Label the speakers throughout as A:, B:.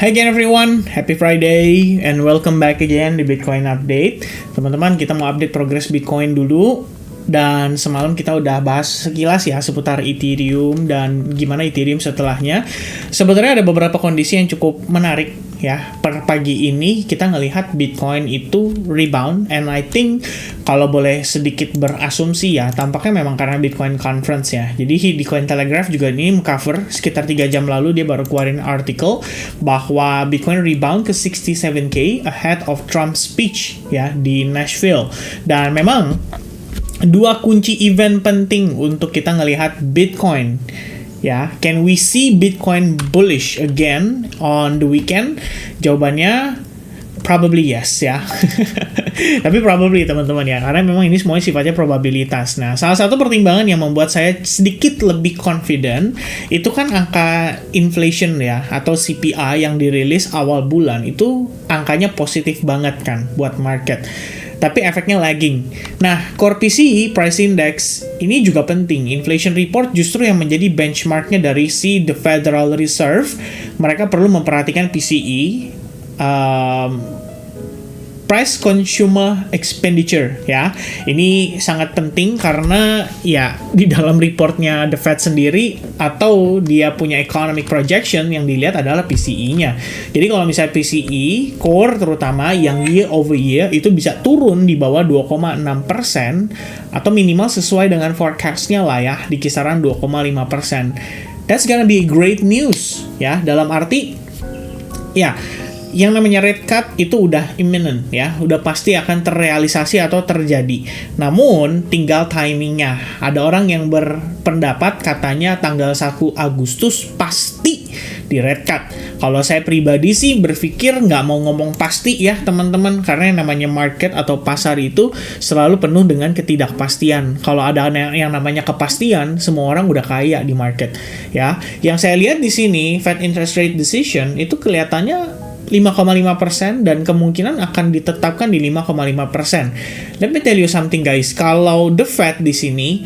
A: Hi again everyone, happy Friday and welcome back again di Bitcoin Update. Teman-teman, kita mau update progres Bitcoin dulu. Dan semalam kita udah bahas sekilas ya seputar Ethereum dan gimana Ethereum setelahnya. Sebenarnya ada beberapa kondisi yang cukup menarik ya. Per pagi ini kita ngelihat Bitcoin itu rebound, and I think kalau boleh sedikit berasumsi ya, tampaknya memang karena Bitcoin Conference ya. Jadi di Cointelegraph juga ini cover sekitar 3 jam lalu dia baru keluarin artikel bahwa Bitcoin rebound ke 67K ahead of Trump's speech ya di Nashville. Dan memang dua kunci event penting untuk kita ngelihat Bitcoin ya. Can we see Bitcoin bullish again on the weekend? Jawabannya probably yes ya. Tapi probably teman-teman ya, karena memang ini semuanya sifatnya probabilitas. Nah, salah satu pertimbangan yang membuat saya sedikit lebih confident itu kan angka inflation ya, atau CPI yang dirilis awal bulan itu angkanya positif banget kan buat market. Tapi efeknya lagging. Nah, Core PCE, Price Index, ini juga penting. Inflation Report justru yang menjadi benchmarknya dari The Federal Reserve. Mereka perlu memperhatikan PCE, Price Consumer Expenditure ya. Ini sangat penting karena ya di dalam reportnya The Fed sendiri atau dia punya economic projection yang dilihat adalah PCE-nya. Jadi kalau misalnya PCE core terutama yang year over year itu bisa turun di bawah 2,6% atau minimal sesuai dengan forecast-nya lah ya di kisaran 2,5%. That's gonna be great news ya, dalam arti ya yang namanya rate cut itu udah imminent ya, udah pasti akan terrealisasi atau terjadi. Namun tinggal timingnya. Ada orang yang berpendapat katanya tanggal 1 Agustus pasti di rate cut. Kalau saya pribadi sih berpikir nggak mau ngomong pasti ya teman-teman, karena yang namanya market atau pasar itu selalu penuh dengan ketidakpastian. Kalau ada yang namanya kepastian, semua orang udah kaya di market ya. Yang saya lihat di sini Fed interest rate decision itu kelihatannya 5,5% dan kemungkinan akan ditetapkan di 5,5%. Let me tell you something guys, kalau The Fed di sini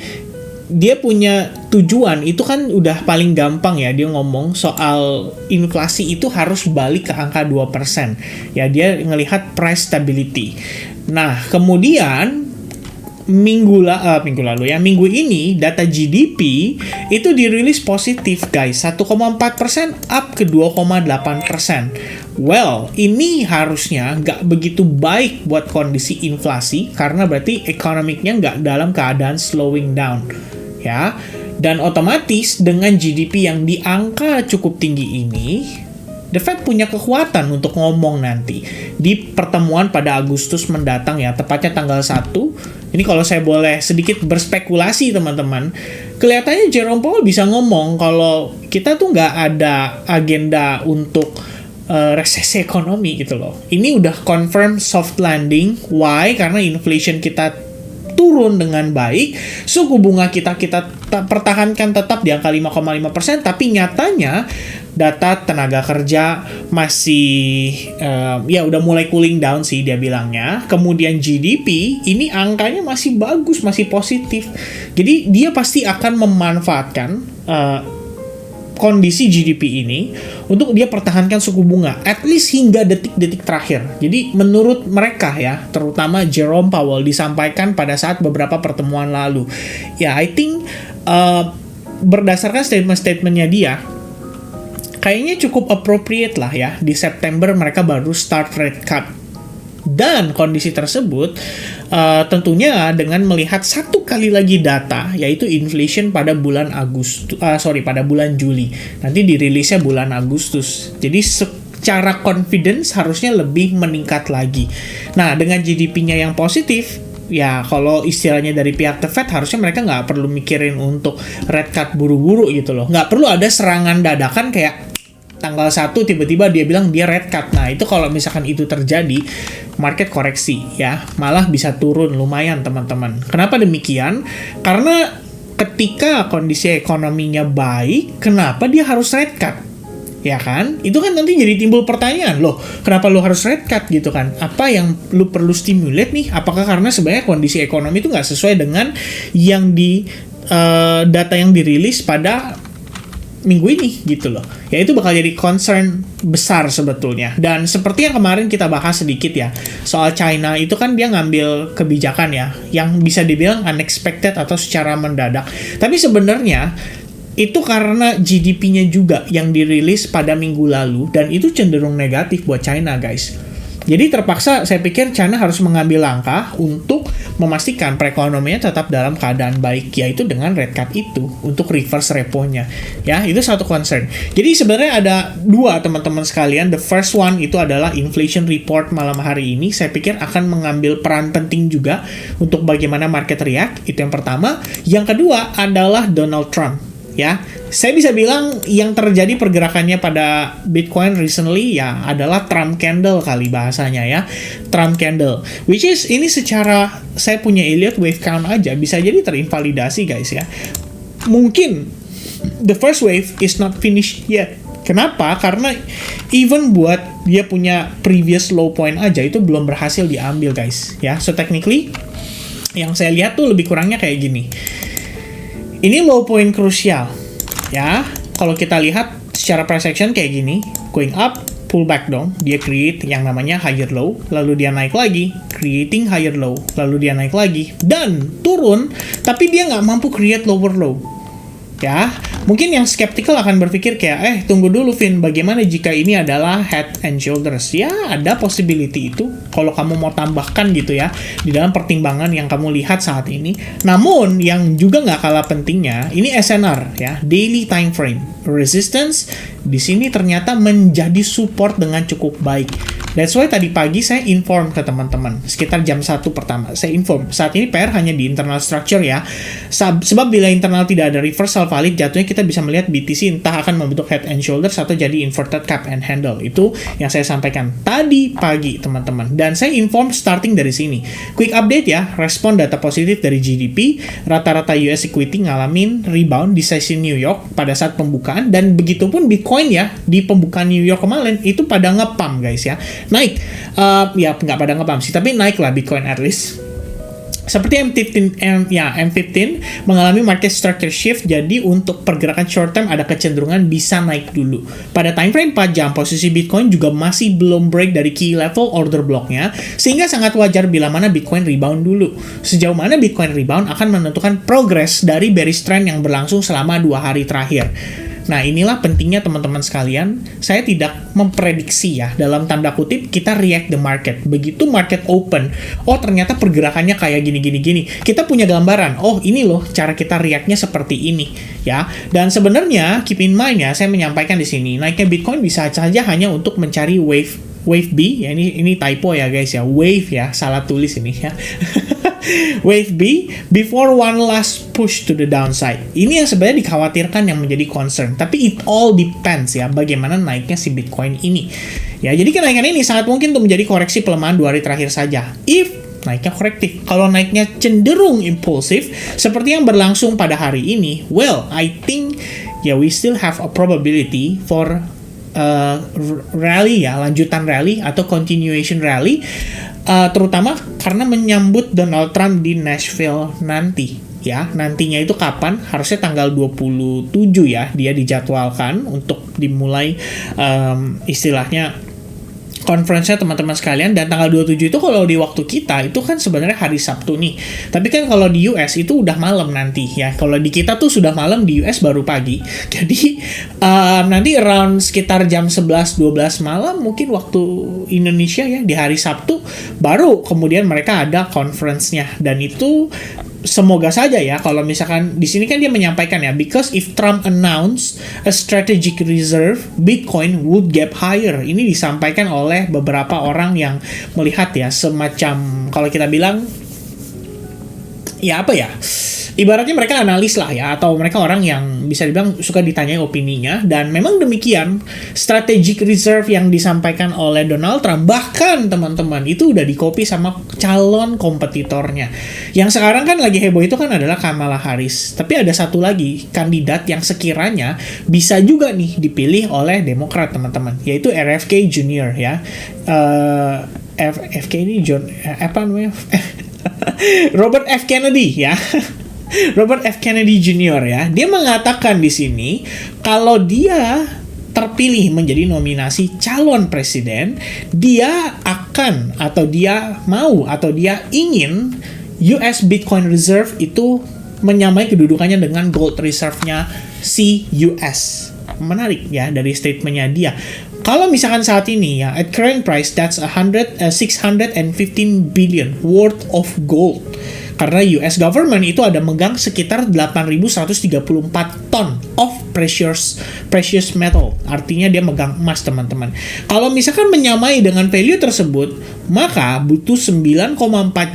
A: dia punya tujuan itu kan udah paling gampang ya, dia ngomong soal inflasi itu harus balik ke angka 2%. Ya, dia ngelihat price stability. Nah, kemudian minggu ini data GDP itu dirilis positif guys, 1,4% up ke 2,8%. Well, ini harusnya nggak begitu baik buat kondisi inflasi karena berarti ekonomiknya nggak dalam keadaan slowing down ya. Dan otomatis dengan GDP yang di angka cukup tinggi ini, The Fed punya kekuatan untuk ngomong nanti di pertemuan pada Agustus mendatang ya, tepatnya tanggal 1. Ini kalau saya boleh sedikit berspekulasi teman-teman, kelihatannya Jerome Powell bisa ngomong kalau kita tuh nggak ada agenda untuk resesi ekonomi gitu loh. Ini udah confirm soft landing. Why? Karena inflation kita turun dengan baik, suku bunga kita pertahankan tetap di angka 5,5%, tapi nyatanya data tenaga kerja masih ya udah mulai cooling down sih dia bilangnya. Kemudian GDP ini angkanya masih bagus, masih positif. Jadi dia pasti akan memanfaatkan kondisi GDP ini untuk dia pertahankan suku bunga at least hingga detik-detik terakhir. Jadi menurut mereka ya, terutama Jerome Powell disampaikan pada saat beberapa pertemuan lalu. Ya, I think berdasarkan statement-statementnya dia kayaknya cukup appropriate lah ya. Di September mereka baru start rate cut. Dan kondisi tersebut tentunya dengan melihat satu kali lagi data, yaitu inflation pada bulan pada bulan Juli. Nanti dirilisnya bulan Agustus. Jadi secara confidence harusnya lebih meningkat lagi. Nah, dengan GDP-nya yang positif, ya kalau istilahnya dari pihak The Fed harusnya mereka nggak perlu mikirin untuk rate cut buru-buru gitu loh. Nggak perlu ada serangan dadakan kayak tanggal 1 tiba-tiba dia bilang dia rate cut. Nah, itu kalau misalkan itu terjadi, market koreksi ya, malah bisa turun lumayan teman-teman. Kenapa demikian? Karena ketika kondisi ekonominya baik, kenapa dia harus rate cut? Ya kan? Itu kan nanti jadi timbul pertanyaan, loh, kenapa lu harus rate cut gitu kan? Apa yang lu perlu stimulate nih? Apakah karena sebenarnya kondisi ekonomi itu nggak sesuai dengan yang di data yang dirilis pada minggu ini gitu loh. Ya itu bakal jadi concern besar sebetulnya. Dan seperti yang kemarin kita bahas sedikit ya, soal China itu kan dia ngambil kebijakan ya, yang bisa dibilang unexpected atau secara mendadak. Tapi sebenarnya itu karena GDP-nya juga yang dirilis pada minggu lalu, dan itu cenderung negatif buat China, guys. Jadi terpaksa saya pikir China harus mengambil langkah untuk memastikan perekonomiannya tetap dalam keadaan baik, yaitu dengan rate cut itu untuk reverse repo-nya. Ya, itu satu concern. Jadi sebenarnya ada dua, teman-teman sekalian. The first one itu adalah inflation report malam hari ini. Saya pikir akan mengambil peran penting juga untuk bagaimana market react. Itu yang pertama. Yang kedua adalah Donald Trump. Ya, saya bisa bilang yang terjadi pergerakannya pada Bitcoin recently ya adalah Trump candle kali bahasanya ya. Trump candle. Which is ini secara saya punya Elliott wave count aja bisa jadi terinvalidasi, guys ya. Mungkin the first wave is not finished yet. Kenapa? Karena even buat dia punya previous low point aja itu belum berhasil diambil, guys ya. So technically yang saya lihat tuh lebih kurangnya kayak gini. Ini low point krusial, ya. Kalau kita lihat secara price action kayak gini, going up, pullback dong, dia create yang namanya higher low, lalu dia naik lagi, creating higher low, lalu dia naik lagi, dan turun, tapi dia nggak mampu create lower low. Ya, mungkin yang skeptical akan berpikir kayak, tunggu dulu Vin, bagaimana jika ini adalah head and shoulders? Ya, ada possibility itu, kalau kamu mau tambahkan gitu ya, di dalam pertimbangan yang kamu lihat saat ini. Namun, yang juga nggak kalah pentingnya, ini SNR ya, daily time frame. Resistance, di sini ternyata menjadi support dengan cukup baik. That's why tadi pagi saya inform ke teman-teman, sekitar jam 1 pertama, saya inform, saat ini PR hanya di internal structure ya, sebab bila internal tidak ada reversal valid, jatuhnya kita bisa melihat BTC entah akan membentuk head and shoulders atau jadi inverted cap and handle. Itu yang saya sampaikan tadi pagi, teman-teman. Dan saya inform starting dari sini. Quick update ya, respon data positif dari GDP, rata-rata US equity ngalamin rebound di sesi New York pada saat pembukaan, dan begitupun Bitcoin ya, di pembukaan New York kemarin, itu pada ngepump, guys ya. Naik, ya nggak pada ngepump sih, tapi naik lah Bitcoin at least. Seperti M15 mengalami market structure shift, jadi untuk pergerakan short term ada kecenderungan bisa naik dulu. Pada time frame 4 jam, posisi Bitcoin juga masih belum break dari key level order blocknya, sehingga sangat wajar bila mana Bitcoin rebound dulu. Sejauh mana Bitcoin rebound akan menentukan progres dari bearish trend yang berlangsung selama 2 hari terakhir. Nah, inilah pentingnya teman-teman sekalian, saya tidak memprediksi ya, dalam tanda kutip, kita react the market. Begitu market open, oh ternyata pergerakannya kayak gini. Kita punya gambaran, oh ini loh cara kita reactnya seperti ini, ya. Dan sebenarnya, keep in mind ya, saya menyampaikan di sini, naiknya Bitcoin bisa saja hanya untuk mencari wave B, ya ini typo ya guys ya, wave ya, salah tulis ini ya. Wave B before one last push to the downside. Ini yang sebenarnya dikhawatirkan yang menjadi concern. Tapi it all depends ya bagaimana naiknya si Bitcoin ini. Ya, jadi kenaikan ini sangat mungkin untuk menjadi koreksi pelemahan 2 hari terakhir saja. If naiknya korektif. Kalau naiknya cenderung impulsif seperti yang berlangsung pada hari ini, well, I think ya we still have a probability for rally ya, lanjutan rally atau continuation rally. Terutama karena menyambut Donald Trump di Nashville nanti ya. Nantinya itu kapan? Harusnya tanggal 27 ya dia dijadwalkan untuk dimulai istilahnya conference-nya teman-teman sekalian, dan tanggal 27 itu kalau di waktu kita itu kan sebenarnya hari Sabtu nih. Tapi kan kalau di US itu udah malam nanti ya. Kalau di kita tuh sudah malam, di US baru pagi. Jadi nanti around sekitar jam 11-12 malam mungkin waktu Indonesia ya, di hari Sabtu baru kemudian mereka ada conference-nya, dan itu semoga saja ya, kalau misalkan di sini kan dia menyampaikan ya, because if Trump announce a strategic reserve, Bitcoin would gap higher. Ini disampaikan oleh beberapa orang yang melihat ya, semacam kalau kita bilang ya apa ya, ibaratnya mereka analis lah ya, atau mereka orang yang bisa dibilang suka ditanyai opininya, dan memang demikian strategic reserve yang disampaikan oleh Donald Trump, bahkan teman-teman itu udah di-copy sama calon kompetitornya. Yang sekarang kan lagi heboh itu kan adalah Kamala Harris, tapi ada satu lagi kandidat yang sekiranya bisa juga nih dipilih oleh Demokrat teman-teman, yaitu RFK Jr. ya. FK ini John apa namanya? Robert F. Kennedy ya. Robert F. Kennedy Jr. ya, dia mengatakan di sini kalau dia terpilih menjadi nominasi calon presiden, dia akan atau dia mau atau dia ingin US Bitcoin Reserve itu menyamai kedudukannya dengan gold reserve-nya si US. Menarik ya dari statementnya dia. Kalau misalkan saat ini ya, at current price, that's 615 billion worth of gold. Karena US government itu ada megang sekitar 8.134 ton of precious metal. Artinya dia megang emas, teman-teman. Kalau misalkan menyamai dengan value tersebut, maka butuh 9,4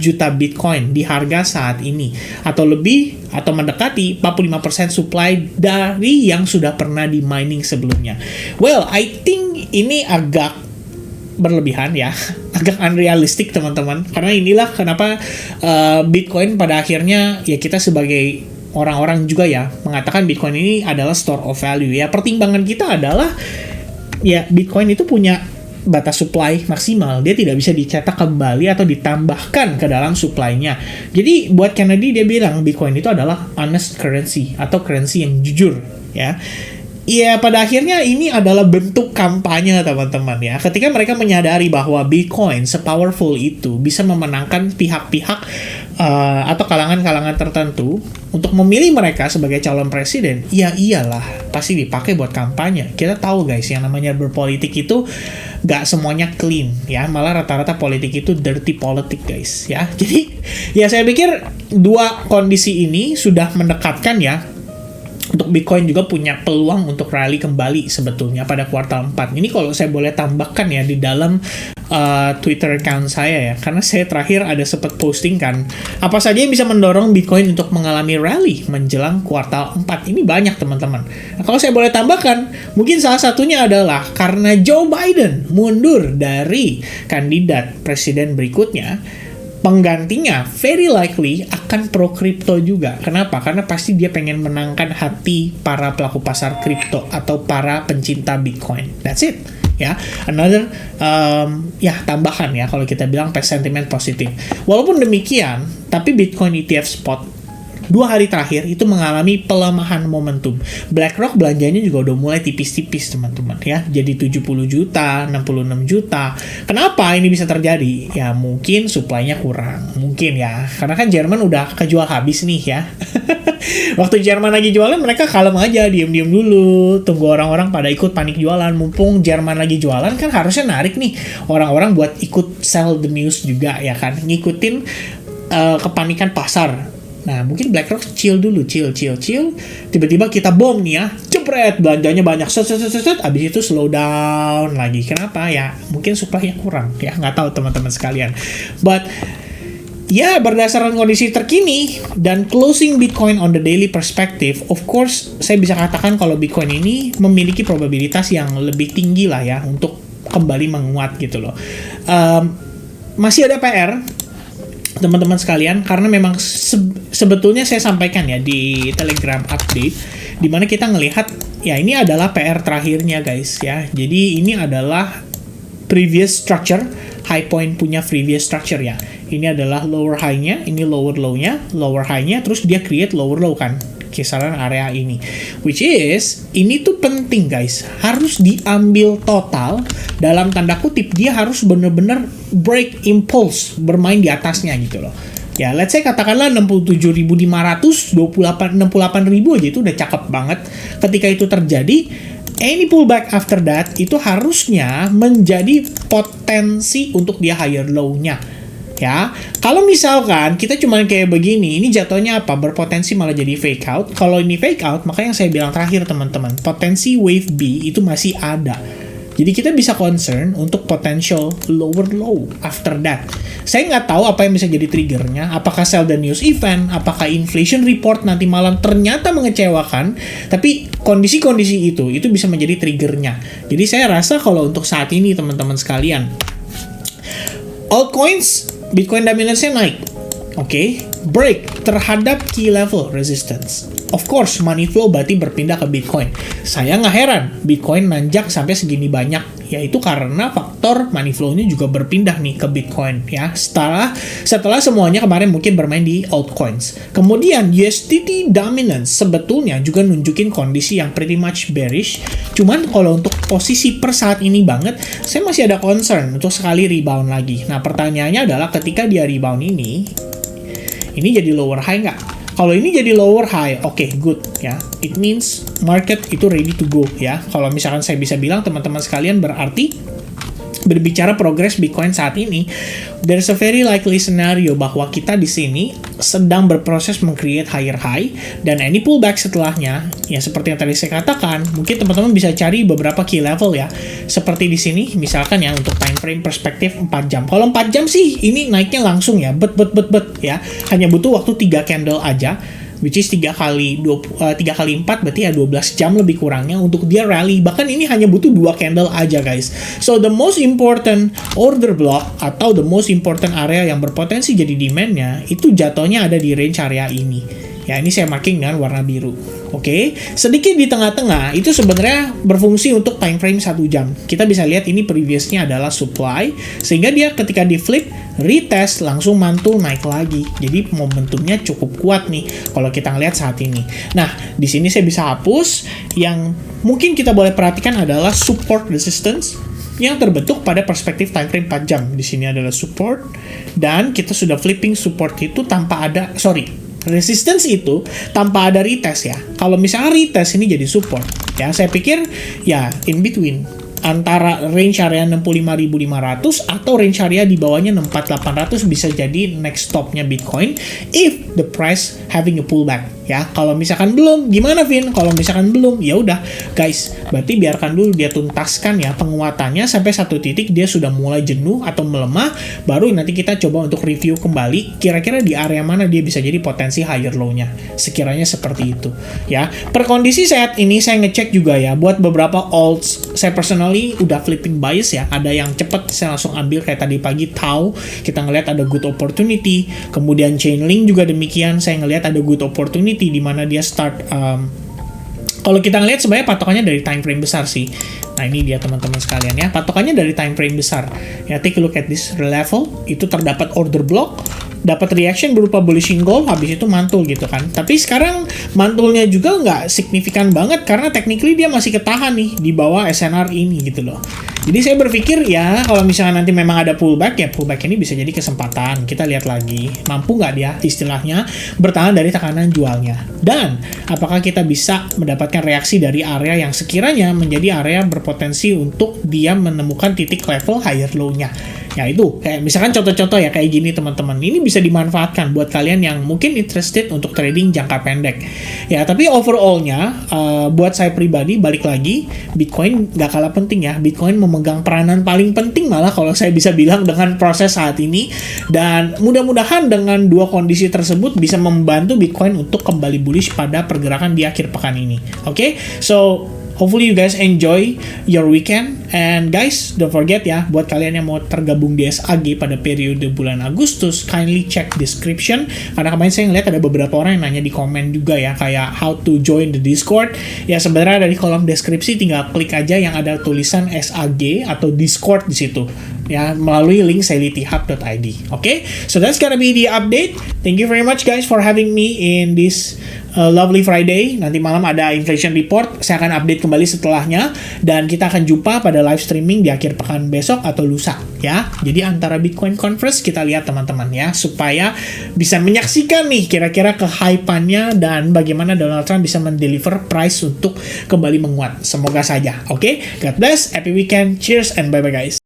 A: juta Bitcoin di harga saat ini. Atau lebih, atau mendekati 45% supply dari yang sudah pernah di mining sebelumnya. Well, I think ini agak berlebihan ya, agak unrealistic teman-teman, karena inilah kenapa Bitcoin pada akhirnya ya kita sebagai orang-orang juga ya mengatakan Bitcoin ini adalah store of value ya. Pertimbangan kita adalah ya Bitcoin itu punya batas supply maksimal, dia tidak bisa dicetak kembali atau ditambahkan ke dalam supply-nya. Jadi buat Kennedy dia bilang Bitcoin itu adalah honest currency atau currency yang jujur ya. Iya, pada akhirnya ini adalah bentuk kampanye teman-teman ya. Ketika mereka menyadari bahwa Bitcoin sepowerful itu bisa memenangkan pihak-pihak atau kalangan-kalangan tertentu untuk memilih mereka sebagai calon presiden, ya iyalah pasti dipakai buat kampanye. Kita tahu guys, yang namanya berpolitik itu gak semuanya clean ya, malah rata-rata politik itu dirty politik guys ya. Jadi ya saya pikir dua kondisi ini sudah mendekatkan ya untuk Bitcoin juga punya peluang untuk rally kembali sebetulnya pada kuartal 4. Ini kalau saya boleh tambahkan ya di dalam Twitter account saya ya, karena saya terakhir ada sempat posting kan apa saja yang bisa mendorong Bitcoin untuk mengalami rally menjelang kuartal 4. Ini banyak teman-teman. Nah, kalau saya boleh tambahkan, mungkin salah satunya adalah karena Joe Biden mundur dari kandidat presiden berikutnya, penggantinya very likely akan pro kripto juga. Kenapa? Karena pasti dia pengen menangkan hati para pelaku pasar kripto atau para pencinta Bitcoin. That's it. Ya, another tambahan ya kalau kita bilang sentimen positif. Walaupun demikian, tapi Bitcoin ETF spot 2 hari terakhir itu mengalami pelemahan momentum. BlackRock belanjanya juga udah mulai tipis-tipis teman-teman ya. Jadi 70 juta, 66 juta. Kenapa ini bisa terjadi? Ya mungkin supply-nya kurang. Mungkin ya. Karena kan Jerman udah kejual habis nih ya. Waktu Jerman lagi jualan, mereka kalem aja, diem-diem dulu. Tunggu orang-orang pada ikut panik jualan. Mumpung Jerman lagi jualan kan harusnya narik nih orang-orang buat ikut sell the news juga ya kan. Ngikutin kepanikan pasar. Nah, mungkin BlackRock chill dulu, chill. Tiba-tiba kita bom nih ya, jepret, belanjanya banyak, abis itu slow down lagi. Kenapa? Ya, mungkin supply-nya kurang. Ya, nggak tahu teman-teman sekalian. But, ya, berdasarkan kondisi terkini dan closing Bitcoin on the daily perspective, of course, saya bisa katakan kalau Bitcoin ini memiliki probabilitas yang lebih tinggi lah ya untuk kembali menguat gitu loh. Masih ada PR, teman-teman sekalian, karena memang sebetulnya saya sampaikan ya di Telegram update, dimana kita ngelihat ya ini adalah PR terakhirnya guys ya. Jadi ini adalah previous structure, high point punya previous structure ya. Ini adalah lower high-nya, ini lower low-nya, lower high-nya, terus dia create lower low kan, kisaran area ini. Which is, ini tuh penting guys, harus diambil total, dalam tanda kutip, dia harus bener-bener break impulse, bermain di atasnya gitu loh. Ya, let's say katakanlah 67.500, 68.000 aja itu udah cakep banget. Ketika itu terjadi, any pullback after that, itu harusnya menjadi potensi untuk dia higher low-nya. Ya, kalau misalkan kita cuma kayak begini, ini jatuhnya apa? Berpotensi malah jadi fake out. Kalau ini fake out, maka yang saya bilang terakhir teman-teman, potensi wave B itu masih ada. Jadi kita bisa concern untuk potential lower low after that. Saya nggak tahu apa yang bisa jadi triggernya. Apakah sell the news event, apakah inflation report nanti malam ternyata mengecewakan. Tapi kondisi-kondisi itu bisa menjadi triggernya. Jadi saya rasa kalau untuk saat ini teman-teman sekalian, altcoins Bitcoin dominance-nya naik. Oke, break terhadap key level resistance. of course money flow berarti berpindah ke Bitcoin. Saya nggak heran Bitcoin nanjak sampai segini banyak, yaitu karena faktor money flow-nya juga berpindah nih ke Bitcoin ya. Setelah semuanya kemarin mungkin bermain di altcoins. Kemudian USDT dominance sebetulnya juga nunjukin kondisi yang pretty much bearish. Cuman kalau untuk posisi per saat ini banget, saya masih ada concern untuk sekali rebound lagi. Nah, pertanyaannya adalah ketika dia rebound ini jadi lower high nggak? Kalau ini jadi lower high, oke, good ya. It means market itu ready to go ya. Kalau misalkan saya bisa bilang teman-teman sekalian, berarti berbicara progres Bitcoin saat ini, there's a very likely scenario bahwa kita di sini sedang berproses meng-create higher high, dan any pullback setelahnya, ya seperti yang tadi saya katakan, mungkin teman-teman bisa cari beberapa key level ya. Seperti di sini, misalkan ya untuk time frame perspektif 4 jam. Kalau 4 jam sih, ini naiknya langsung ya, bet ya. Hanya butuh waktu 3 candle aja, which is 3 kali 4 berarti ya 12 jam lebih kurangnya untuk dia rally. Bahkan ini hanya butuh 2 candle aja guys. So the most important order block atau the most important area yang berpotensi jadi demand-nya itu jatuhnya ada di range area ini. Ya, ini saya marking dengan warna biru. Oke, sedikit di tengah-tengah itu sebenarnya berfungsi untuk time frame 1 jam. Kita bisa lihat ini previousnya adalah supply, sehingga dia ketika di flip, retest, langsung mantul naik lagi. Jadi momentumnya cukup kuat nih kalau kita ngelihat saat ini. Nah, di sini saya bisa hapus. Yang mungkin kita boleh perhatikan adalah support resistance yang terbentuk pada perspektif time frame 4 jam. Di sini adalah support, dan kita sudah flipping support itu tanpa ada, resistance itu tanpa ada retest ya. Kalau misalnya retest ini jadi support ya, saya pikir ya in between antara range area 65.500 atau range area di bawahnya 64.800 bisa jadi next stopnya Bitcoin if the price having a pullback ya. Kalau misalkan belum, gimana Vin? Kalau misalkan belum, ya udah guys, berarti biarkan dulu dia tuntaskan ya penguatannya sampai satu titik dia sudah mulai jenuh atau melemah, baru nanti kita coba untuk review kembali kira-kira di area mana dia bisa jadi potensi higher low-nya. Sekiranya seperti itu ya. Per kondisi saat ini saya ngecek juga ya buat beberapa alts, saya personally udah flipping bias ya. Ada yang cepet saya langsung ambil kayak tadi pagi Tau, kita ngelihat ada good opportunity. Kemudian Chainlink juga demikian, saya ngelihat ada good opportunity di mana dia start kalau kita ngelihat sebenarnya patokannya dari time frame besar sih. Nah, ini dia teman-teman sekalian ya. Patokannya dari time frame besar. Ya, take a look at this level. Itu terdapat order block, dapat reaction berupa bullishing goal, habis itu mantul gitu kan. Tapi sekarang mantulnya juga nggak signifikan banget karena technically dia masih ketahan nih di bawah SNR ini gitu loh. Jadi saya berpikir ya kalau misalnya nanti memang ada pullback, ya pullback ini bisa jadi kesempatan. Kita lihat lagi, mampu nggak dia istilahnya bertahan dari tekanan jualnya. Dan apakah kita bisa mendapatkan reaksi dari area yang sekiranya menjadi area berpotensi untuk dia menemukan titik level higher low-nya. Ya itu, kayak misalkan contoh-contoh ya kayak gini teman-teman. Ini bisa dimanfaatkan buat kalian yang mungkin interested untuk trading jangka pendek. Ya, tapi overall-nya buat saya pribadi balik lagi, Bitcoin nggak kalah penting ya. Bitcoin memegang peranan paling penting malah kalau saya bisa bilang dengan proses saat ini. Dan mudah-mudahan dengan dua kondisi tersebut bisa membantu Bitcoin untuk kembali bullish pada pergerakan di akhir pekan ini. Oke, so hopefully you guys enjoy your weekend. And guys, don't forget ya, buat kalian yang mau tergabung di SAG pada periode bulan Agustus, kindly check description. Karena kemarin saya ngeliat ada beberapa orang yang nanya di komen juga ya, kayak how to join the Discord. Ya sebenarnya dari kolom deskripsi tinggal klik aja yang ada tulisan SAG atau Discord di situ. Ya, melalui link salitihub.id. Okay? So that's gonna be the update. Thank you very much guys for having me in this lovely Friday. Nanti malam ada inflation report. Saya akan update kembali setelahnya. Dan kita akan jumpa pada live streaming di akhir pekan besok atau lusa. Ya, jadi antara Bitcoin Conference kita lihat teman-teman ya. Supaya bisa menyaksikan nih kira-kira kehypannya dan bagaimana Donald Trump bisa mendeliver price untuk kembali menguat. Semoga saja. Okay? God bless. Happy weekend. Cheers and bye-bye guys.